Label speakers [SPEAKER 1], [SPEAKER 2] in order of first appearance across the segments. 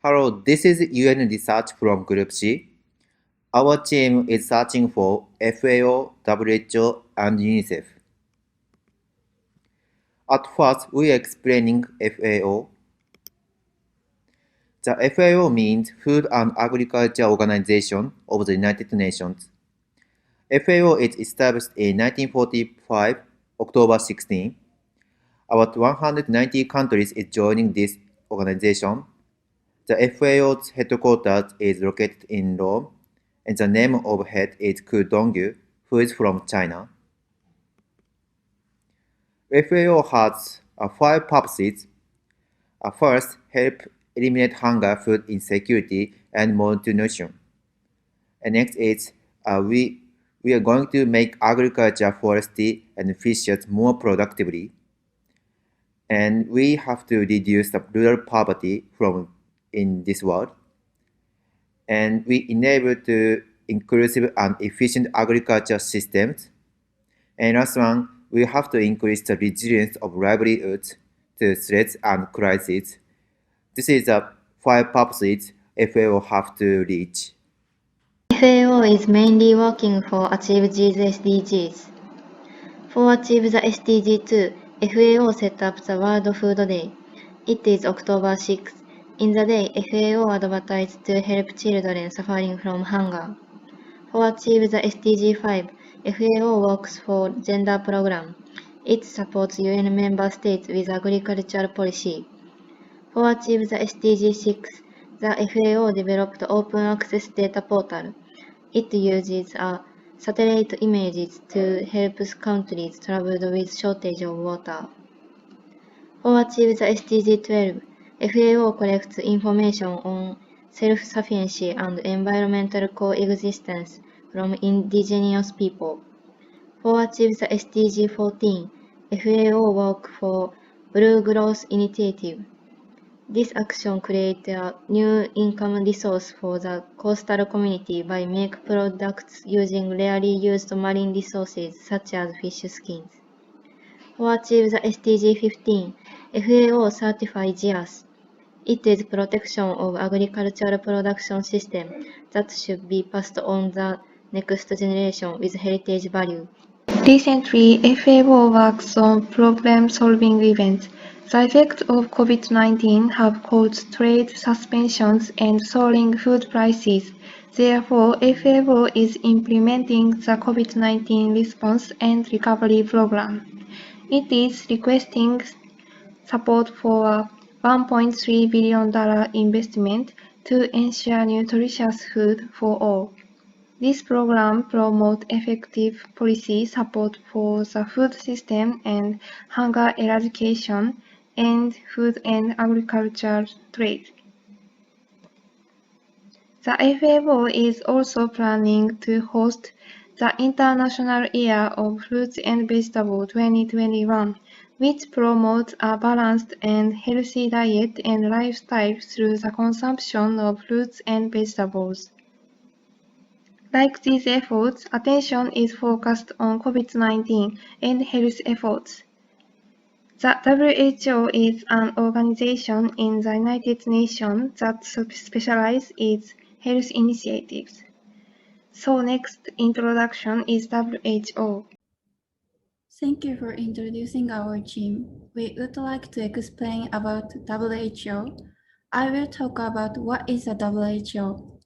[SPEAKER 1] Hello, this is UN Research from Group C. Our team is searching for FAO, WHO, and UNICEF. At first, we are explaining FAO. The FAO means Food and Agriculture Organization of the United Nations. FAO is established in 1945, October 16. About 190 countries is joining this organization. The FAO's headquarters is located in Rome, and the name of head is Ku Dongyu, who is from China. FAO has 5 purposes. First, help eliminate hunger, food insecurity, and malnutrition. And next is we are going to make agriculture, forestry, and fisheries more productively. And we have to reduce the rural poverty in this world. And we enable to inclusive and efficient agriculture systems. And last one, we have to increase the resilience of livelihoods to threats and crises. This is the 5 purposes FAO have to reach.
[SPEAKER 2] FAO is mainly working for achieve these SDGs. For achieve the SDG 2, FAO set up the World Food Day. It is October 6. In the day, FAO advertised to help children suffering from hunger. For achieve the SDG 5, FAO works for gender program. It supports UN member states with agricultural policy. For achieve the SDG 6, the FAO developed open access data portal. It uses satellite images to help countries troubled with shortage of water. For achieve the SDG 12, FAO collects information on self-sufficiency and environmental coexistence from indigenous people. For achieve the SDG 14, FAO work for Blue Growth Initiative. This action creates a new income resource for the coastal community by making products using rarely used marine resources such as fish skins. For achieve the SDG 15, FAO certifies GIAS. It is protection of agricultural production system that should be passed on the next generation with heritage value.
[SPEAKER 3] Recently, FAO works on problem-solving events. The effects of COVID-19 have caused trade suspensions and soaring food prices. Therefore, FAO is implementing the COVID-19 response and recovery program. It is requesting support for a $1.3 billion investment to ensure nutritious food for all. This program promotes effective policy support for the food system and hunger eradication and food and agriculture trade. The FAO is also planning to host the International Year of Fruits and Vegetables 2021, which promotes a balanced and healthy diet and lifestyle through the consumption of fruits and vegetables. Like these efforts, attention is focused on COVID-19 and health efforts. The WHO is an organization in the United Nations that specializes in health initiatives. So next introduction is WHO.
[SPEAKER 4] Thank you for introducing our team. We would like to explain about WHO. I will talk about what is the WHO.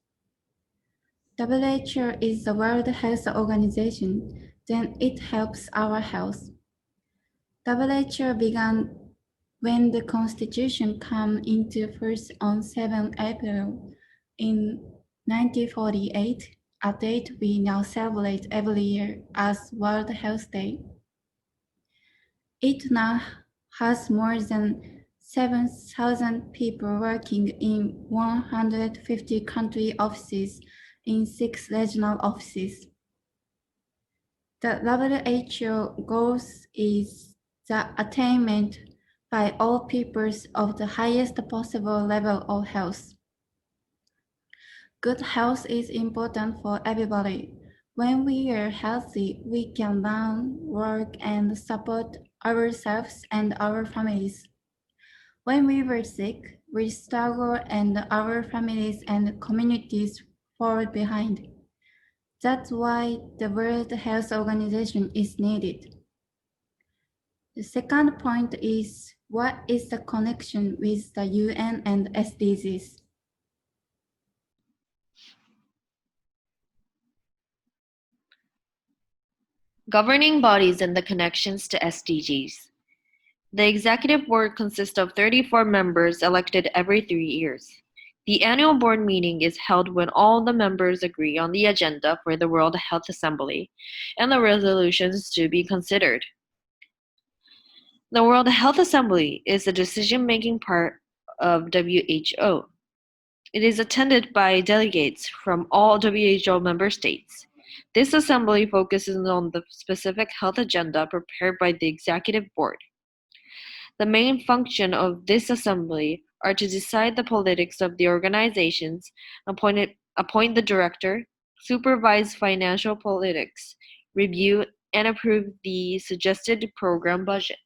[SPEAKER 4] WHO is the World Health Organization, then it helps our health. WHO began when the Constitution came into force on 7 April in 1948, a date we now celebrate every year as World Health Day. It now has more than 7,000 people working in 150 country offices in 6 regional offices. The WHO goals is the attainment by all peoples of the highest possible level of health. Good health is important for everybody. When we are healthy, we can learn, work, and support ourselves and our families. When we were sick, we struggle and our families and communities fall behind. That's why the World Health Organization is needed. The second point is, what is the connection with the UN and SDGs?
[SPEAKER 5] Governing bodies and the connections to SDGs. The executive board consists of 34 members elected every 3 years. The annual board meeting is held when all the members agree on the agenda for the World Health Assembly and the resolutions to be considered. The World Health Assembly is the decision-making part of WHO. It is attended by delegates from all WHO member states. This assembly focuses on the specific health agenda prepared by the executive board. The main function of this assembly are to decide the politics of the organizations, appoint the director, supervise financial politics, review and approve the suggested program budget.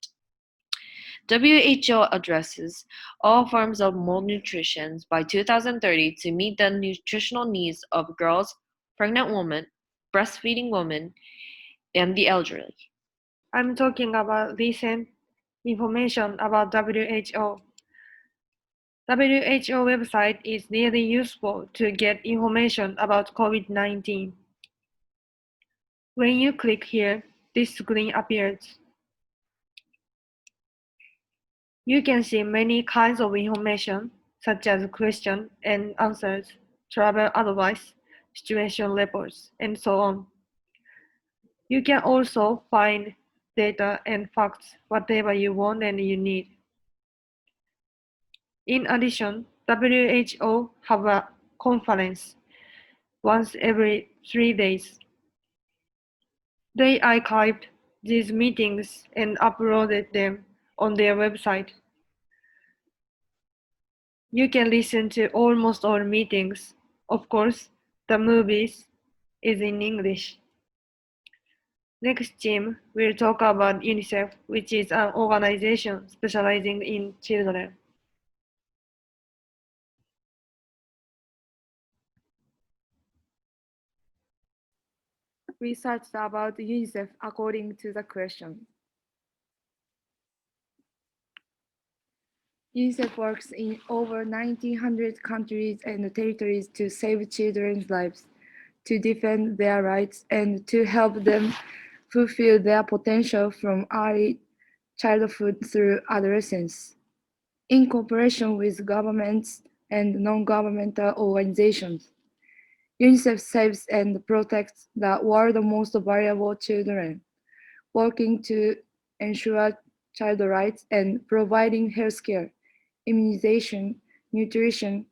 [SPEAKER 5] WHO addresses all forms of malnutrition by 2030 to meet the nutritional needs of girls, pregnant women, breastfeeding women, and the elderly.
[SPEAKER 3] I'm talking about recent information about WHO. WHO website is really useful to get information about COVID-19. When you click here, this screen appears. You can see many kinds of information, such as questions and answers, travel advice, situation reports, and so on. You can also find data and facts, whatever you want and you need. In addition, WHO have a conference once every 3 days. They archived these meetings and uploaded them on their website. You can listen to almost all meetings. Of course, the movies is in English. Next team will talk about UNICEF, which is an organization specializing in children.
[SPEAKER 6] We searched about UNICEF according to the question. UNICEF works in over 1,900 countries and territories to save children's lives, to defend their rights, and to help them fulfill their potential from early childhood through adolescence. In cooperation with governments and non-governmental organizations, UNICEF saves and protects the world's most valuable children, working to ensure child rights and providing healthcare, immunization, nutrition,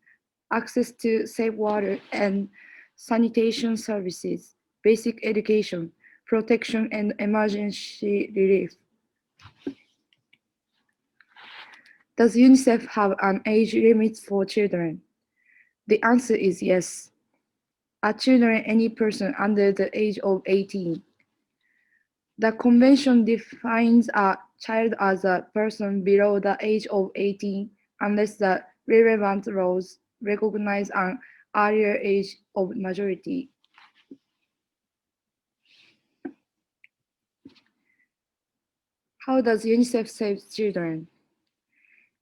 [SPEAKER 6] access to safe water and sanitation services, basic education, protection, and emergency relief. Does UNICEF have an age limit for children? The answer is yes. Are children any person under the age of 18? The convention defines a child as a person below the age of 18 unless the relevant laws recognize an earlier age of majority. How does UNICEF save children?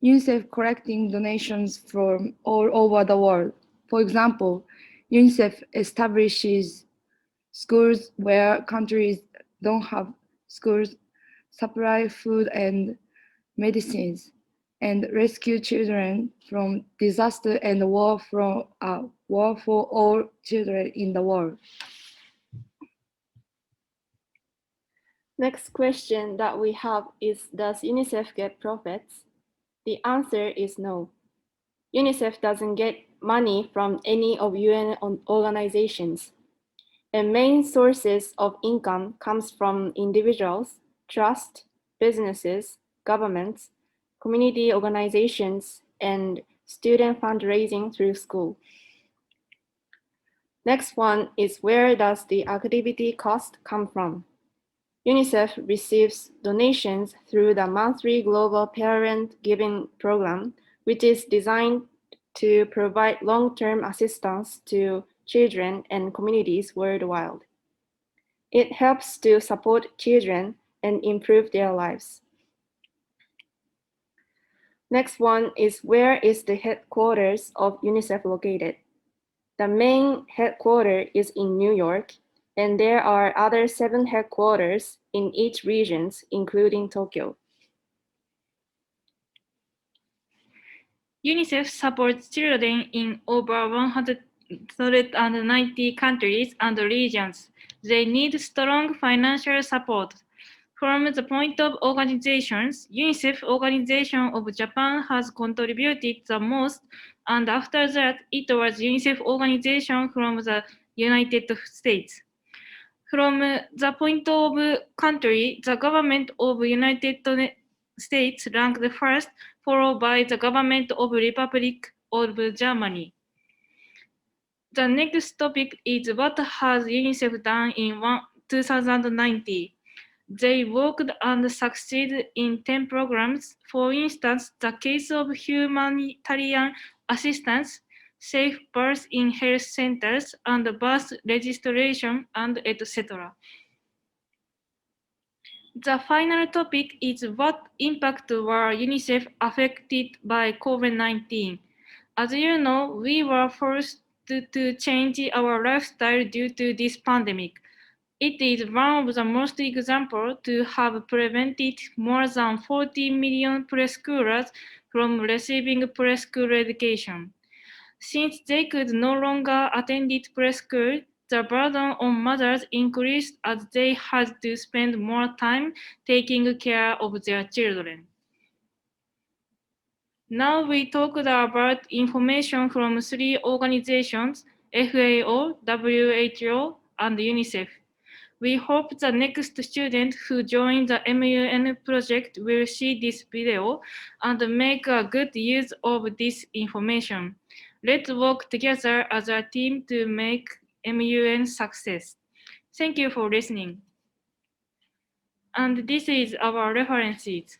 [SPEAKER 6] UNICEF collecting donations from all over the world. For example, UNICEF establishes schools where countries don't have schools, supply food and medicines, and rescue children from disaster and war for all children in the world. Next question that we have is, does UNICEF get profits? The answer is no. UNICEF doesn't get money from any of UN organizations. And main sources of income comes from individuals, trust, businesses, governments, community organizations, and student fundraising through school. Next one is, where does the activity cost come from? UNICEF receives donations through the monthly Global Parent Giving Program,
[SPEAKER 7] which is designed to provide long-term assistance to children and communities worldwide. It helps to support children and improve their lives. Next one is, where is the headquarters of UNICEF located? The main headquarters is in New York, and there are other 7 headquarters in each region, including Tokyo.
[SPEAKER 8] UNICEF supports children in over 190 countries and regions. They need strong financial support. From the point of organizations, UNICEF Organization of Japan has contributed the most, and after that, it was UNICEF Organization from the United States. From the point of country, the government of United States ranked first, followed by the government of Republic of Germany. The next topic is, what has UNICEF done in 2019? They worked and succeeded in 10 programs. For instance, the case of humanitarian assistance, safe birth in health centers, and birth registration, and etc. The final topic is, what impact were UNICEF affected by COVID-19? As you know, we were forced to change our lifestyle due to this pandemic. It is one of the most examples to have prevented more than 40 million preschoolers from receiving preschool education. Since they could no longer attend preschool, the burden on mothers increased as they had to spend more time taking care of their children. Now we talked about information from 3 organizations, FAO, WHO, and UNICEF. We hope the next student who joins the MUN project will see this video and make a good use of this information. Let's work together as a team to make MUN success. Thank you for listening. And this is our references.